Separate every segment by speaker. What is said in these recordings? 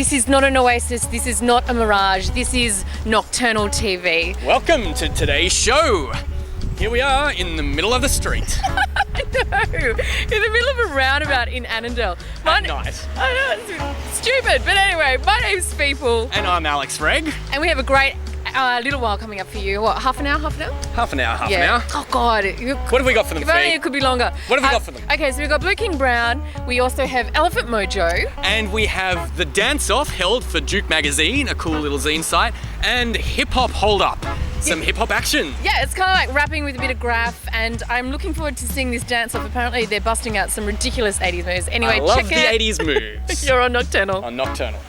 Speaker 1: This is not an oasis, this is not a mirage, this is Nocturnal TV.
Speaker 2: Welcome to today's show. Here we are in the middle of the street.
Speaker 1: I know, in the middle of a roundabout in Annandale.
Speaker 2: At night.
Speaker 1: I know, it's stupid, but anyway, my name's People.
Speaker 2: And I'm Alex Reg.
Speaker 1: And we have a great little while coming up for you. What, half an hour?
Speaker 2: Half an hour.
Speaker 1: Oh God.
Speaker 2: What have we got for them,
Speaker 1: If only it could be longer.
Speaker 2: What have we got for them?
Speaker 1: Okay, so we've got Blue King Brown. We also have Elephant Mojo.
Speaker 2: And we have the dance-off held for Duke Magazine, a cool little zine site, and hip-hop hold-up. Some hip-hop action.
Speaker 1: Yeah, it's kind of like rapping with a bit of graph, and I'm looking forward to seeing this dance-off. Apparently they're busting out some ridiculous 80s moves. Anyway,
Speaker 2: I love
Speaker 1: check
Speaker 2: the
Speaker 1: it.
Speaker 2: 80s moves.
Speaker 1: You're on Nocturnal.
Speaker 2: On Nocturnal.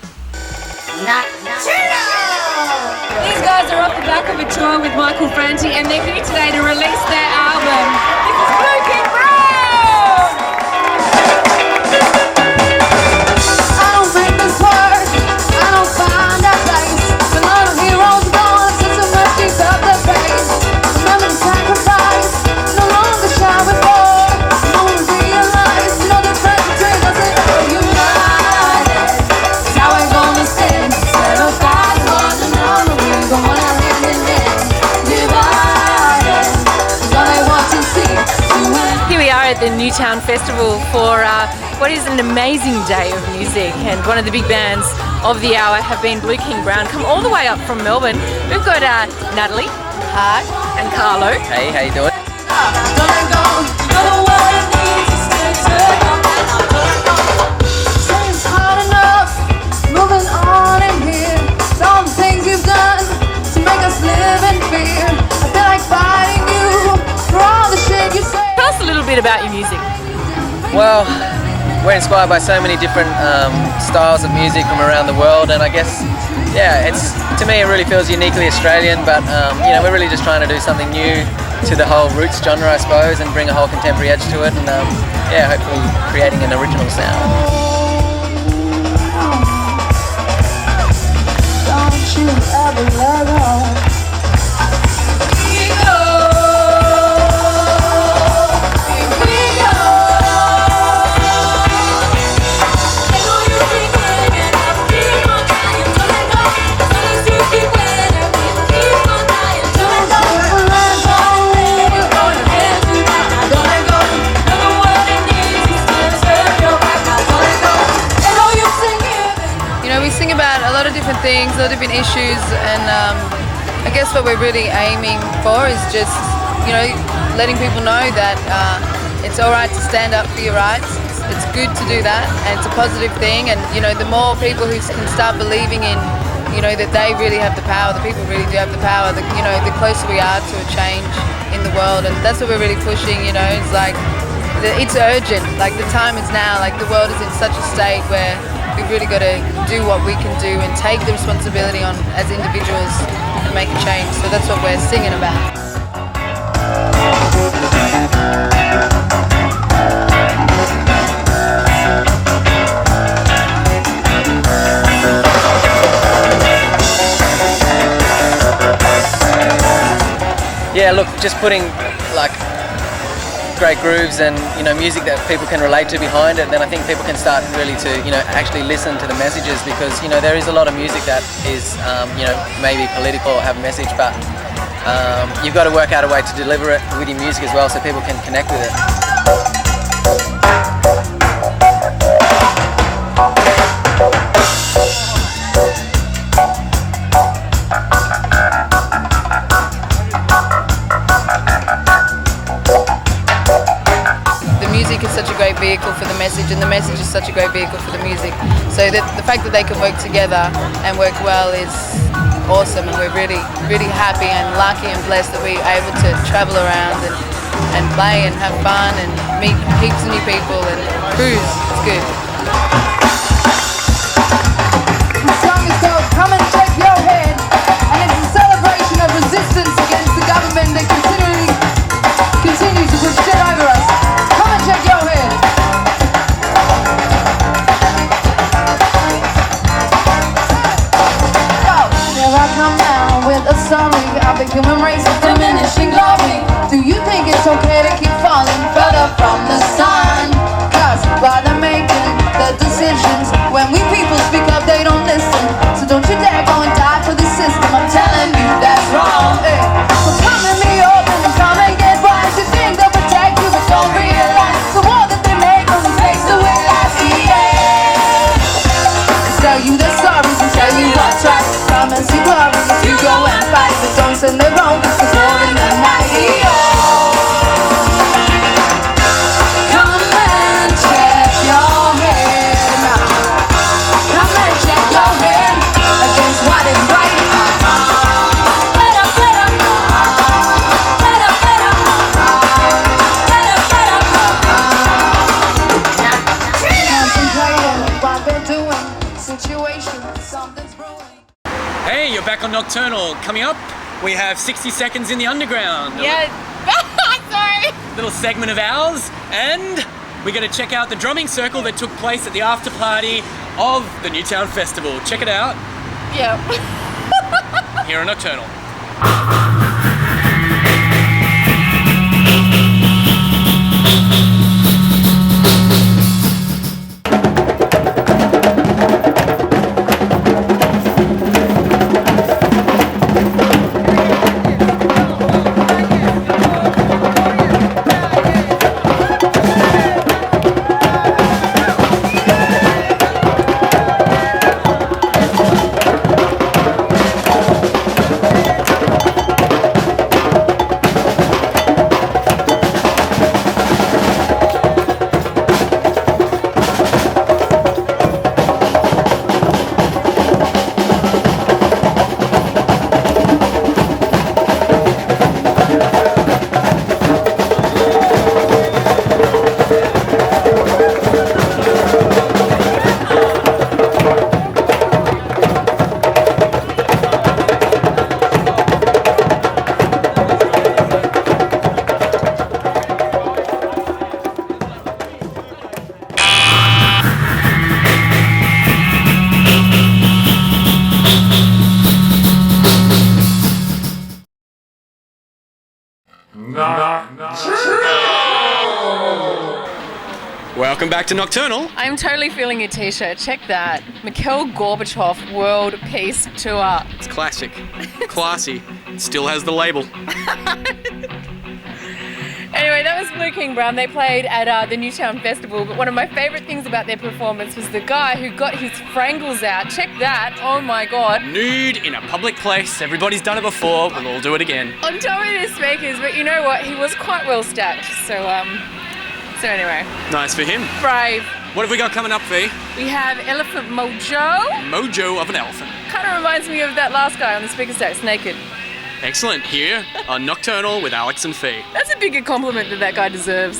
Speaker 1: These guys are off the back of a tour with Michael Franti, and they're here today to release their album. This is Blue King Brown!
Speaker 3: I don't make this work, I don't find that place. When all the heroes gone, since so much keeps up the pace. Remember the sacrifice, no longer shy before. No one realize, you know the difference between us and united. It's how we're gonna stand. Instead of fighting one another, we're going out hand in hand. Divided, is all they want to see.
Speaker 1: Here we are at the Newtown Festival for what is an amazing day of music, and one of the big bands of the hour have been Blue King Brown, come all the way up from Melbourne. We've got Natalie, hi, and Carlo.
Speaker 4: Hey, how you doing?
Speaker 3: Don't let go, you know what it needs is to turn up and I'll turn up. Say it's hard enough, moving on in here. It's all the things you've done to make us live in fear. I feel like fighting you for all the shit you say.
Speaker 1: Tell us a little bit about your music.
Speaker 4: Well, we're inspired by so many different styles of music from around the world, and I guess, yeah, to me it really feels uniquely Australian, but you know, we're really just trying to do something new to the whole roots genre, I suppose, and bring a whole contemporary edge to it, and yeah, hopefully creating an original sound.
Speaker 3: Don't you ever let go.
Speaker 5: Things, a lot of different issues, and I guess what we're really aiming for is just, you know, letting people know that it's alright to stand up for your rights. It's good to do that, and it's a positive thing, and you know, the more people who can start believing in, you know, that they really have the power, the people really do have the power, you know, the closer we are to a change in the world, and that's what we're really pushing, you know. It's like, it's urgent, like the time is now, like the world is in such a state where we've really got to do what we can do and take the responsibility on as individuals and make a change. So that's what we're singing about.
Speaker 4: Yeah, look, just putting like great grooves and, you know, music that people can relate to behind it, then I think people can start really to, you know, actually listen to the messages, because, you know, there is a lot of music that is, you know, maybe political or have a message, but you've got to work out a way to deliver it with your music as well so people can connect with it.
Speaker 5: Music is such a great vehicle for the message, and the message is such a great vehicle for the music. So that the fact that they can work together and work well is awesome, and we're really, really happy and lucky and blessed that we're able to travel around and play and have fun and meet heaps of new people and cruise. It's good.
Speaker 3: The song is called Come and Check Your Head, and it's a celebration of resistance against the government that continues to push shit over us. Come and check your head. Here I come now with a summary of the human race of diminishing glory. Do you think it's okay to keep falling further from the sun? 'Cause by the making the decisions, when we people speak up, they don't
Speaker 2: Nocturnal. Coming up, we have 60 Seconds in the Underground.
Speaker 1: Yeah. Sorry.
Speaker 2: Little segment of ours, and we're going to check out the drumming circle that took place at the after party of the Newtown Festival. Check it out
Speaker 1: Yeah.
Speaker 2: here on Nocturnal. Welcome back to Nocturnal.
Speaker 1: I'm totally feeling your t-shirt. Check that. Mikhail Gorbachev World Peace Tour.
Speaker 2: It's classic. Classy. Still has the label.
Speaker 1: Anyway, that was Blue King Brown. They played at the Newtown Festival, but one of my favourite things about their performance was the guy who got his frangles out. Check that. Oh my God.
Speaker 2: Nude in a public place. Everybody's done it before. We'll all do it again.
Speaker 1: On top of his speakers, but you know what? He was quite well stacked. So anyway,
Speaker 2: Nice for him.
Speaker 1: brave.
Speaker 2: What have we got coming up, V?
Speaker 1: We have Elephant Mojo.
Speaker 2: Mojo of an elephant.
Speaker 1: Kind of reminds me of that last guy on the speaker sets, naked.
Speaker 2: Excellent. Here on Nocturnal with Alex and Fee.
Speaker 1: That's a bigger compliment that that guy deserves.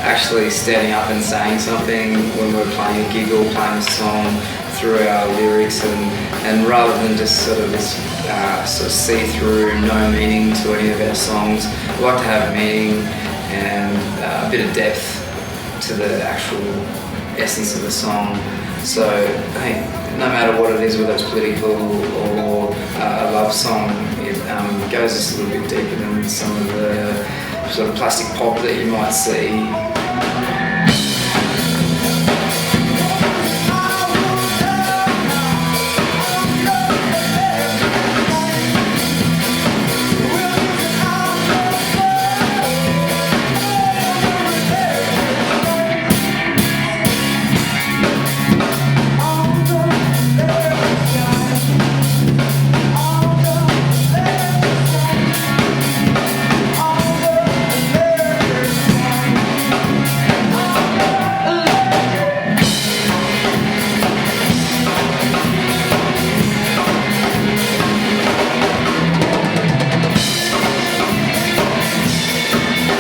Speaker 6: Actually standing up and saying something when we're playing a gig or playing a song through our lyrics, and rather than just sort of this sort of see-through, no meaning to any of our songs, we like to have meaning and a bit of depth to the actual essence of the song. So I think no matter what it is, whether it's political or a love song, it goes just a little bit deeper than some of the sort of plastic pop that you might see.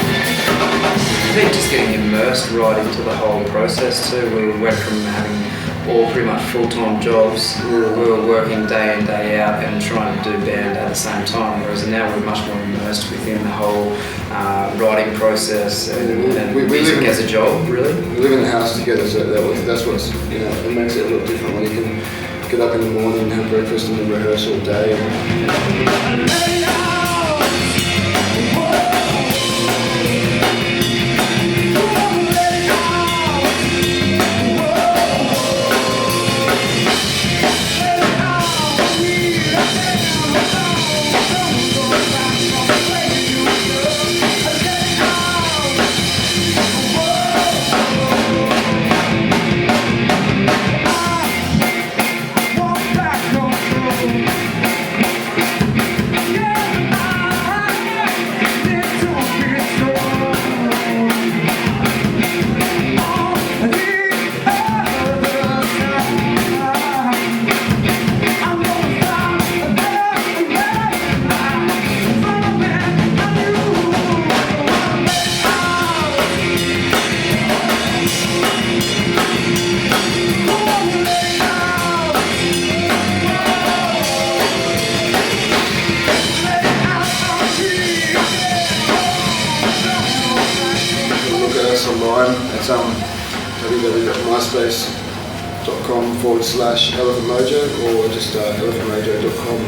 Speaker 6: I think just getting immersed right into the whole process too. We went from having all pretty much full-time jobs. We were working day in, day out and trying to do band at the same time, whereas now we're much more immersed within the whole writing process and music as a job, really.
Speaker 7: We live in the house together, so that's what's, you know, it makes it a little different when you can get up in the morning and have breakfast and then rehearse all day. www.myspace.com/elephantmojo or just elephantmojo.com.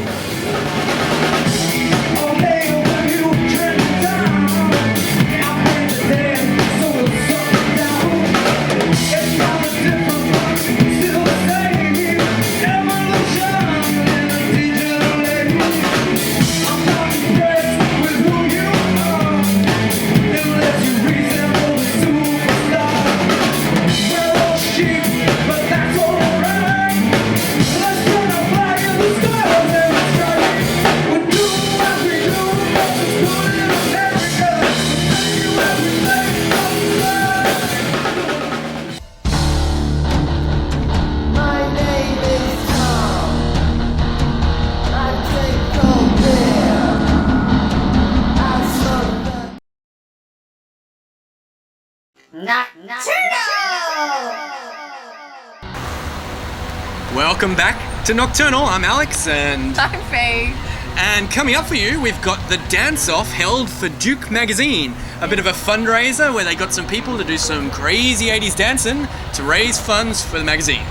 Speaker 2: Welcome back to Nocturnal. I'm Alex, and
Speaker 5: I'm Faye.
Speaker 2: And coming up for you, we've got the dance-off held for Duke Magazine, a bit of a fundraiser where they got some people to do some crazy 80s dancing to raise funds for the magazine.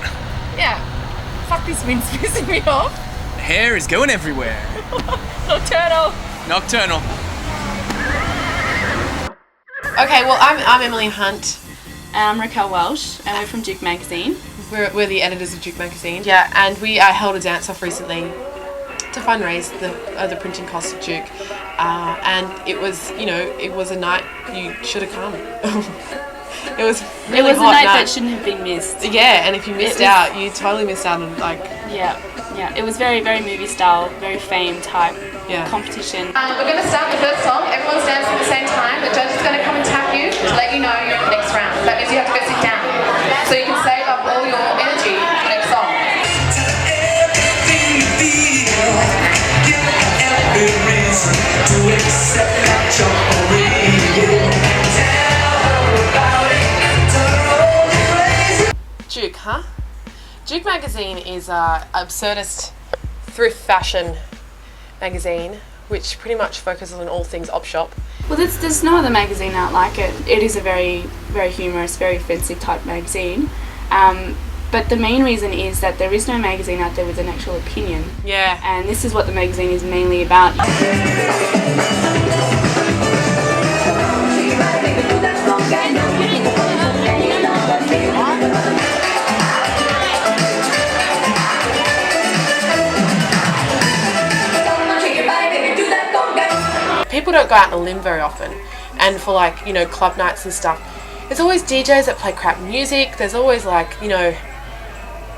Speaker 1: Yeah. Fuck, this wind's pissing me off.
Speaker 2: The hair is going everywhere.
Speaker 1: Nocturnal.
Speaker 2: Nocturnal.
Speaker 8: Okay, well, I'm Emily Hunt.
Speaker 9: I'm Raquel Welsh, and we're from Duke Magazine.
Speaker 8: We're the editors of Duke Magazine. Yeah, and we held a dance-off recently to fundraise the printing costs of Duke. And it was, it was a night you should have come. It was really
Speaker 9: It was a
Speaker 8: hot
Speaker 9: night that shouldn't have been missed.
Speaker 8: Yeah, and if you missed out, you totally missed out on,
Speaker 9: Yeah. It was very, very movie style, very fame type competition.
Speaker 3: We're going to start the first song. Everyone's dancing at the same time. The judge is going to come and tap you to let you know you're in the next round. That means you have to go sit down. So you can save up all your energy for the next song.
Speaker 8: Duke, huh? Duke Magazine is a absurdist thrift fashion magazine which pretty much focuses on all things op shop.
Speaker 9: Well, there's no other magazine out like it. It is a very, very humorous, very offensive type magazine. But the main reason is that there is no magazine out there with an actual opinion.
Speaker 8: Yeah.
Speaker 9: And this is what the magazine is mainly about.
Speaker 8: People don't go out on a limb very often, and for club nights and stuff, there's always DJs that play crap music. There's always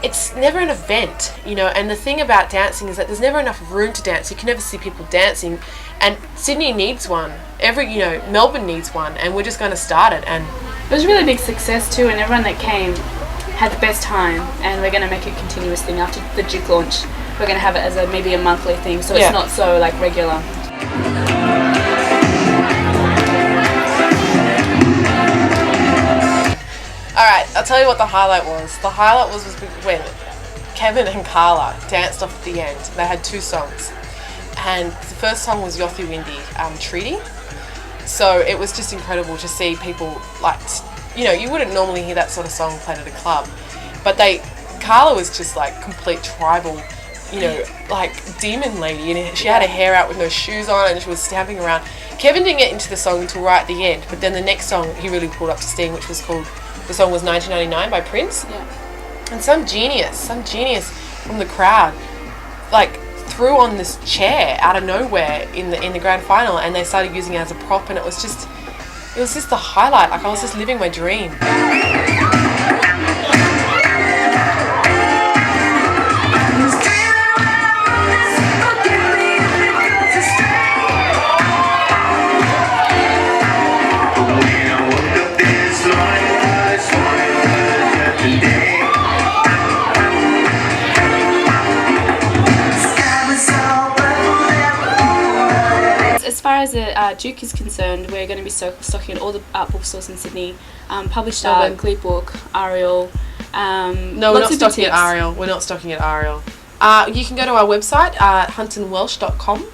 Speaker 8: it's never an event, and the thing about dancing is that there's never enough room to dance. You can never see people dancing, and Sydney needs one. Melbourne needs one, and we're just going to start it. And
Speaker 9: it was a really big success too, and everyone that came had the best time, and we're going to make it a continuous thing after the Duke launch. We're going to have it as maybe a monthly thing, so it's not so regular.
Speaker 8: Alright, I'll tell you what the highlight was. The highlight was when Kevin and Carla danced off at the end. They had two songs. And the first song was Yothu Windy, Treaty. So it was just incredible to see people, you wouldn't normally hear that sort of song played at a club. But Carla was just complete tribal, demon lady. And she had her hair out with no shoes on and she was stamping around. Kevin didn't get into the song until right at the end. But then the next song he really pulled up to sting, which was called... The song was 1999 by Prince.
Speaker 9: Yeah.
Speaker 8: And some genius from the crowd, threw on this chair out of nowhere in the grand final, and they started using it as a prop, and it was just the highlight. I was just living my dream.
Speaker 9: As far as the Duke is concerned, we're going to be stocking at all the art bookstores in Sydney. Published Art, Gleebook, Ariel.
Speaker 8: No, we're not stocking at Ariel. We're not stocking at Ariel. You can go to our website, huntandwelsh.com.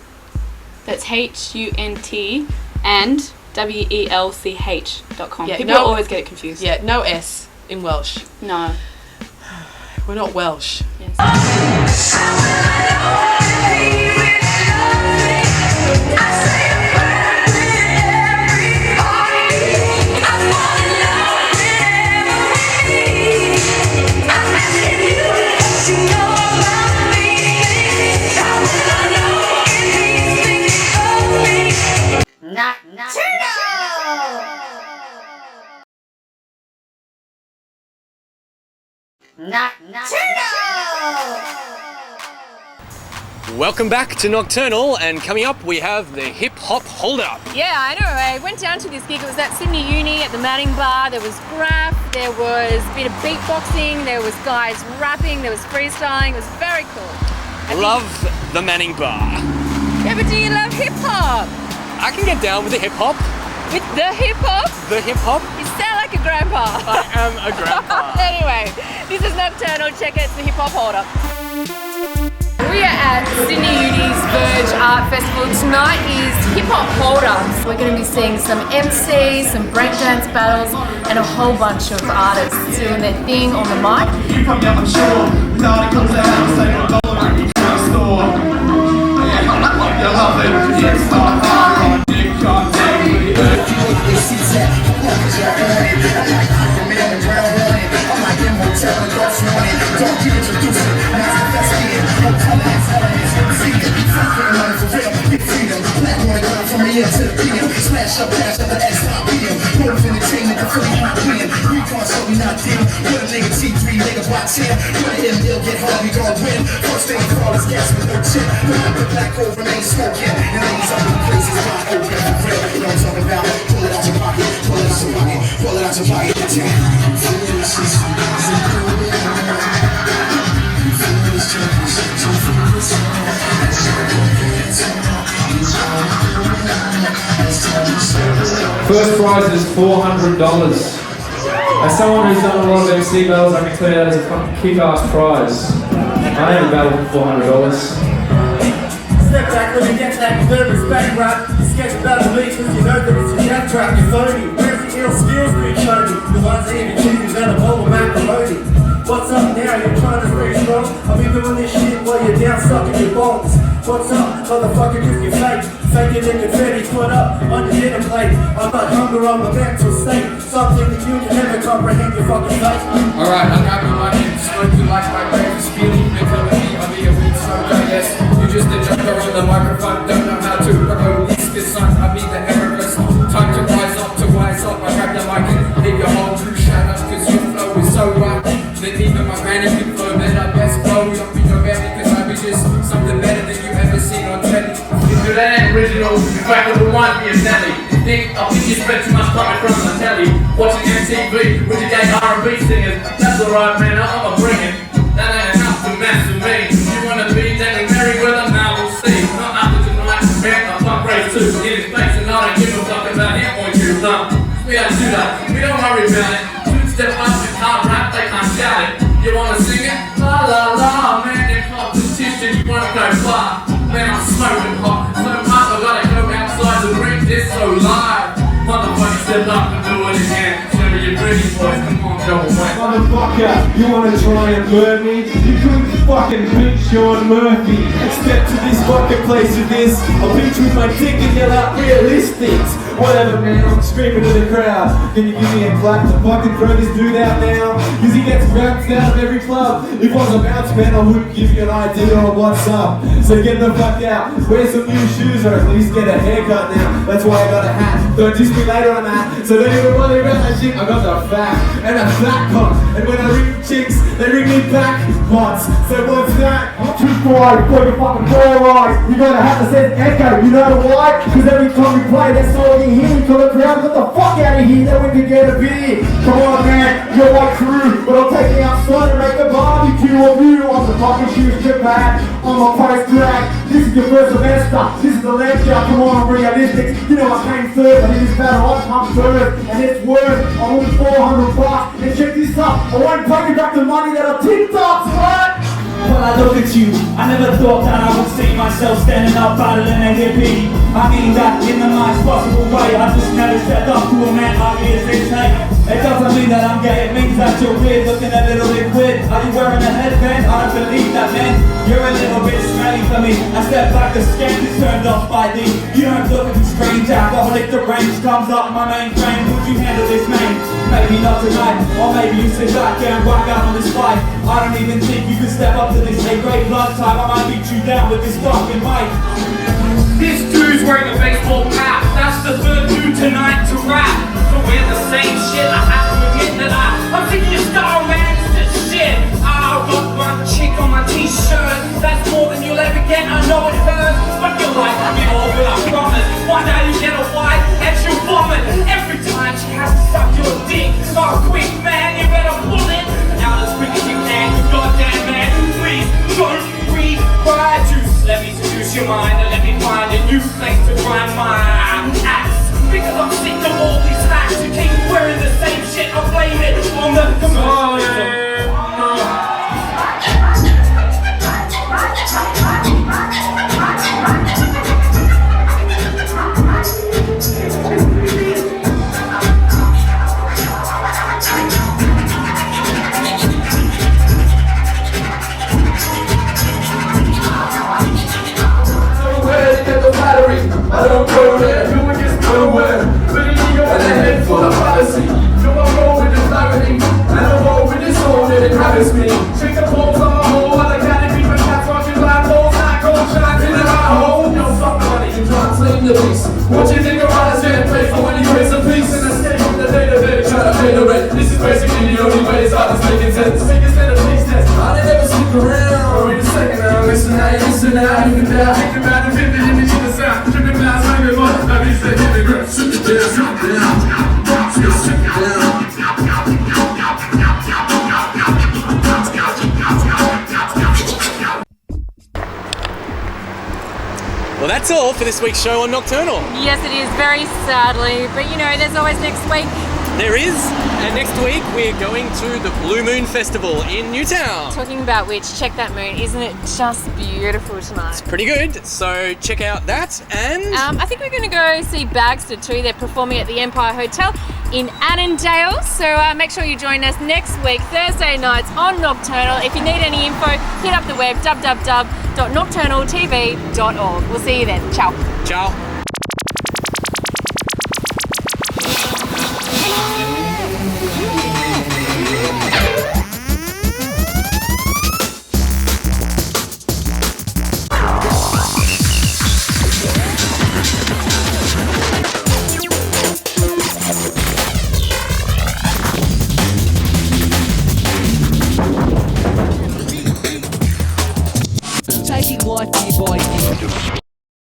Speaker 9: That's HUNT and welch.com.
Speaker 8: Yeah,
Speaker 9: People
Speaker 8: no-
Speaker 9: always get it confused.
Speaker 8: Yeah, no S in Welsh.
Speaker 9: No.
Speaker 8: We're not Welsh.
Speaker 9: Yes.
Speaker 2: Welcome back to Nocturnal, and coming up we have the hip hop hold up.
Speaker 1: Yeah, I know. I went down to this gig. It was at Sydney Uni at the Manning Bar. There was graph, there was a bit of beatboxing, there was guys rapping, there was freestyling. It was very cool.
Speaker 2: Love the Manning Bar.
Speaker 1: Yeah, but do you love hip hop?
Speaker 2: I can get down with the hip hop.
Speaker 1: With the hip hop?
Speaker 2: The hip hop.
Speaker 1: You sound like a grandpa.
Speaker 2: I am a grandpa.
Speaker 1: Anyway, this is Nocturnal. Check it. It's the hip hop hold up. We are at Sydney Uni's Verge Art Festival. Tonight is hip hop hold ups. We're going to be seeing some MCs, some breakdance battles, and a whole bunch of artists doing their thing on the mic.
Speaker 10: Smash up, dash up the X, stop beating. Put him in the chain, nigga, fully hot win. Recon, so we not dim. Put a nigga T3, nigga, box in. Put it in, he'll get hard, we gon' win. First thing for all this gas with no chip. Put up the black over, ain't smoking. And ladies up in the places, not open for real. You know what I'm talking about? Pull it out your pocket, pull it out your pocket, pull it out your pocket.
Speaker 11: First prize is $400. As someone who's done a lot of MC battles, I can tell you that is a fucking kick-ass prize. I never battled for $400.
Speaker 10: Step back when you get to that nervous back rap. You sketch about me because you know that it's a jab track. You're phony. Where's the ill skills that you show me? The ones that even choose out of bowl of macaroni. What's up now? You're trying to stay strong. I've been doing this shit while you're down stuck in your bonds. What's up, motherfucker, cause you're fake. Faking the confetti put up on your dinner plate. I'm not hunger on the mental state. Something that you can never comprehend your fucking face.
Speaker 11: Alright, I'm grabbing my name, smoking like my breakfast feeling. They're telling me I'll be a weak smoker, yes. You just a joker on the microphone, don't know how to release this song. I'll be the Everest. Time to rise up, I grab the mic and hit your whole true shadow. Cause your flow is so right. That even my granny can flow, that I best blow you up in your belly. Cause I be just something better than you ever seen on telly. If that ain't original, you crack up reminds me of Nelly. I think you spent too much time in front of the telly, watching MTV with your gay R&B singers. That's alright, man, I'ma bring it. That ain't enough to mess with me. You wanna be Danny Merriweather? Now we'll see. Not after tonight, man, I'm fuck race too. In his face, and I don't give a fuck about him or you. No, we don't do that. We don't worry about it. Two-step up, it's hard rap, they can't shout it. You wanna sing it? La la la, man, in competition, you wanna go far. Man, I'm smoking hot, so hot, I gotta go outside to bring this so live. Motherfucker, step up and do it again. Show me your pretty boys, come on, go away.
Speaker 12: Motherfucker, you wanna try and burn me? You couldn't fucking beat Sean Murphy. Step to this fucking place with this. I'll beat you with my dick and yell out realistics. Whatever, man, I'm screaming to the crowd. Can you give me a clap to fucking throw this dude out now? Cause he gets bounced out of every club. If I was a bounce man, I wouldn't give you an idea on what's up. So get the fuck out, wear some new shoes or at least get a haircut now. That's why I got a hat. Don't diss me later on that. So don't even worry about that shit. I got the fat and a fat cock. And when I ring chicks, they ring me back pots. So what's that? Too quiet, put your fucking ball eyes. You gotta have to say echo, you know why? Cause every time we play, that's all you hear. To the crowd, get the fuck out of here, then we can get a beer. Come on, man, you're my crew. But I'll take you outside and make a barbecue of you. I'm the fucking shoes chip hat. I'm a post drag. This is your first semester. This is the lecture. Come on, I'm realistic. You know I came first. I did this battle. I come first. And it's worth. I won $400. And check this up. I won't pay you back the money that I tipped off, right? When I look at you, I never thought that I would see myself standing up battling a hippie. I mean that in the nicest possible way. I just never stepped up to a man ugly as this hate. It doesn't mean that I'm gay, it means that you're weird, looking a little bit weird. Are you wearing a headband? I don't believe that, man. You're a little bit smelly for me. I step back, the scan is turned off by thee. You don't look at me strange, alcoholic, the range comes up my main frame. Would you handle this, man? Maybe not tonight, or maybe you sit back and rock out on this fight. I don't even think you could step up to this A-grade blood type. I might beat you down with this fucking mic.
Speaker 11: This dude's wearing a baseball cap. That's the third dude tonight to rap. So we're the same shit. I have to admit that I'm thinking your style, man. It's just shit. I got one chick on my t-shirt. That's more than you'll ever get. I know it hurts, but you'll like me all good, I promise. One day you get a wife and she'll vomit. Every time she has to suck your dick. Oh, quick, man, you better pull it out as quick as you can. You goddamn man, please don't breathe fire juice. Let me seduce your mind and let me find a new place to grind my axe. Because I'm sick of all these hacks who keep wearing the same shit. I blame it on the commercialism.
Speaker 12: I don't go there, you would just nowhere. Putting me on a head full of policy. You are roll with this gravity, and I roll with this soul that inhabits me. Shake the balls on my hole while I can't be my cats watching black holes. I go shine in the hole. Yo, fuck money, you try to claim the beast. What you think about is getting paid for when you raise a piece and escape from the day-to-day, try to pay the rent. This is basically the only way it's out of making sense. Make it stand a taste test. I didn't ever stick around. Wait a second now, listen now, you listen now. You can die, think about the 50 image in the sound. Tripping glass, hungry mud. Now these say, hit the grip, sit it down, sit it down. Sit it down.
Speaker 2: Well, that's all for this week's show on Nocturnal.
Speaker 1: Yes, it is, very sadly, but you know, there's always next week.
Speaker 2: There is, and next week we're going to the Blue Moon Festival in Newtown.
Speaker 1: Talking about which, check that moon. Isn't it just beautiful tonight?
Speaker 2: It's pretty good, so check out that, and...
Speaker 1: I think we're going to go see Bagster too. They're performing at the Empire Hotel in Annandale, so make sure you join us next week, Thursday nights on Nocturnal. If you need any info, hit up the web, www.nocturnaltv.org. We'll see you then. Ciao.
Speaker 2: Ciao.
Speaker 13: Taking life year by year.